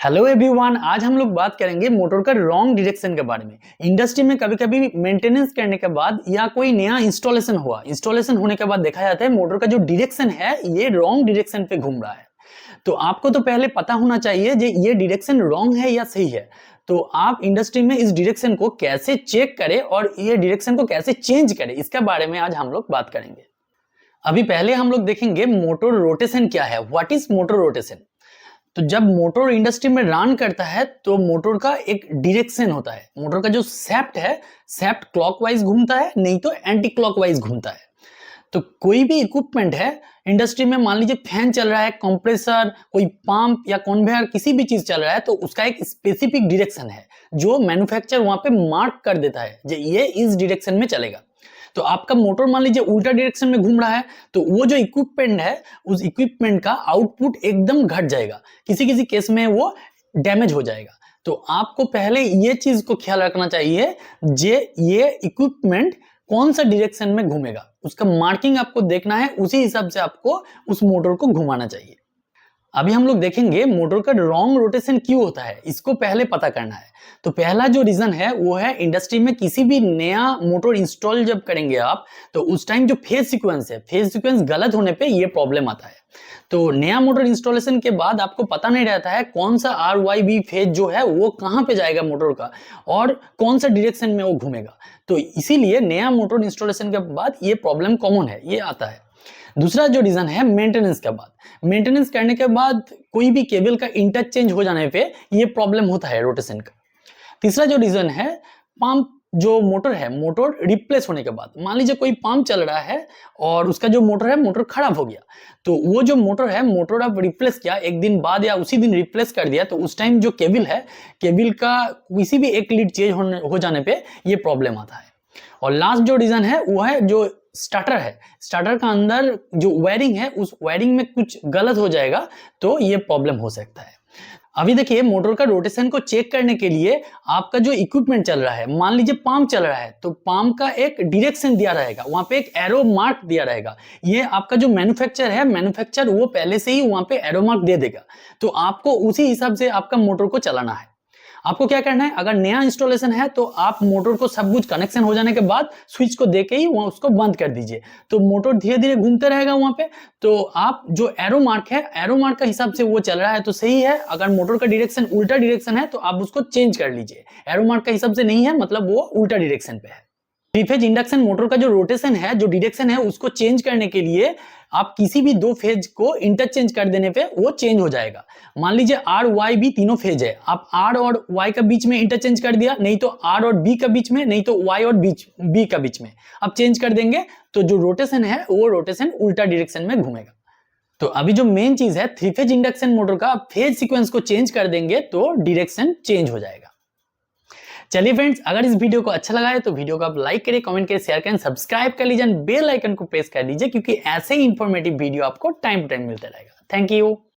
Hello everyone, आज हम लोग बात करेंगे मोटर का रॉन्ग डायरेक्शन के बारे में। इंडस्ट्री में कभी कभी मेंटेनेंस करने के बाद या कोई नया इंस्टॉलेशन होने के बाद देखा जाता है मोटर का जो डायरेक्शन है ये रॉन्ग डायरेक्शन पे घूम रहा है। तो आपको तो पहले पता होना चाहिए कि ये डायरेक्शन रॉन्ग है या सही है। तो आप इंडस्ट्री में इस डायरेक्शन को कैसे चेक करें और ये डायरेक्शन को कैसे चेंज करें, इसके बारे में आज हम लोग बात करेंगे। अभी पहले हम लोग देखेंगे मोटर रोटेशन क्या है, व्हाट इज मोटर रोटेशन। तो जब मोटर इंडस्ट्री में रन करता है तो मोटर का एक डायरेक्शन होता है। मोटर का जो सैफ्ट है, सैफ्ट क्लॉकवाइज घूमता है, नहीं तो एंटी क्लॉकवाइज घूमता है। तो कोई भी इक्विपमेंट है इंडस्ट्री में, मान लीजिए फैन चल रहा है, कंप्रेसर, कोई पंप या कन्वेयर, किसी भी चीज चल रहा है, तो उसका एक स्पेसिफिक डायरेक्शन है जो मैन्युफैक्चरर वहां पे मार्क कर देता है कि ये इस डायरेक्शन में चलेगा। तो आपका मोटर मान लीजिए उल्टा डायरेक्शन में घूम रहा है तो वो जो इक्विपमेंट है उस इक्विपमेंट का आउटपुट एकदम घट जाएगा, किसी किसी केस में वो डैमेज हो जाएगा। तो आपको पहले ये चीज को ख्याल रखना चाहिए जे ये इक्विपमेंट कौन सा डायरेक्शन में घूमेगा, उसका मार्किंग आपको देखना है, उसी हिसाब से आपको उस मोटर को घुमाना चाहिए। अभी हम लोग देखेंगे मोटर का रॉन्ग रोटेशन क्यों होता है, इसको पहले पता करना है। तो पहला जो रीजन है वो है इंडस्ट्री में किसी भी नया मोटर इंस्टॉल जब करेंगे आप, तो उस टाइम जो फेज सीक्वेंस गलत होने पे ये प्रॉब्लम आता है। तो नया मोटर इंस्टॉलेशन के बाद आपको पता नहीं रहता है कौन सा RYB फेज जो है वो कहां पे जाएगा मोटर का और कौन सा डायरेक्शन में वो घूमेगा। तो इसीलिए नया मोटर इंस्टॉलेशन के बाद ये प्रॉब्लम कॉमन है, ये आता है। दूसरा जो रीजन है मेंटेनेंस के बाद, मेंटेनेंस करने के बाद कोई भी केबल का इंटरचेंज हो जाने पे ये प्रॉब्लम होता है रोटेशन का। तीसरा जो रीजन है पंप, जो मोटर है, मोटर रिप्लेस होने के बाद, मान लीजिए कोई पंप चल रहा है और उसका जो मोटर है मोटर खराब हो गया, तो वो जो मोटर है मोटर आप रिप्लेस किया एक दिन बाद या उसी दिन रिप्लेस कर दिया, तो उस टाइम जो केबल है, केबल का किसी भी एक लीड चेंज हो जाने पे ये प्रॉब्लम आता है। और लास्ट जो रीजन है वो है जो स्टार्टर है, स्टार्टर का अंदर जो वायरिंग है उस वायरिंग में कुछ गलत हो जाएगा तो ये प्रॉब्लम हो सकता है। अभी देखिए मोटर का रोटेशन को चेक करने के लिए आपका जो इक्विपमेंट चल रहा है, मान लीजिए पंप चल रहा है तो पंप का एक डायरेक्शन दिया रहेगा, वहां पे एक एरो मार्क दिया रहेगा। ये आपका जो मैन्युफैक्चरर वो पहले से ही वहां पे एरो मार्क दे देगा। तो आपको उसी हिसाब से आपका मोटर को चलाना है। आपको क्या करना है, अगर नया इंस्टॉलेशन है तो आप मोटर को सब कुछ कनेक्शन हो जाने के बाद स्विच को देके ही वहां उसको बंद कर दीजिए, तो मोटर धीरे धीरे घूमते रहेगा वहां पे। तो आप जो एरो मार्क है, एरो मार्क का हिसाब से वो चल रहा है तो सही है। अगर मोटर का डायरेक्शन उल्टा डायरेक्शन है तो आप उसको चेंज कर लीजिए, एरो मार्क का हिसाब से नहीं है मतलब वो उल्टा डायरेक्शन पे है। थ्री फेज इंडक्शन मोटर का जो रोटेशन है, जो डायरेक्शन है, उसको चेंज करने के लिए आप किसी भी दो फेज को इंटरचेंज कर देने पे वो चेंज हो जाएगा। मान लीजिए RYB तीनों फेज है, आप R और Y का बीच में इंटरचेंज कर दिया, नहीं तो R और B का बीच में, नहीं तो Y और B का बीच में आप चेंज कर देंगे, तो जो रोटेशन है वो रोटेशन उल्टा डायरेक्शन में घूमेगा। तो अभी जो मेन चीज है, थ्री फेज इंडक्शन मोटर का आप फेज सीक्वेंस को चेंज कर देंगे तो डायरेक्शन चेंज हो जाएगा। चलिए फ्रेंड्स, अगर इस वीडियो को अच्छा लगा है तो वीडियो को आप लाइक करिए, कमेंट करिए, शेयर करें, सब्सक्राइब कर लीजिए, बेल आइकन को प्रेस कर दीजिए, क्योंकि ऐसे ही इंफॉर्मेटिव वीडियो आपको टाइम टू टाइम मिलता रहेगा। Thank you.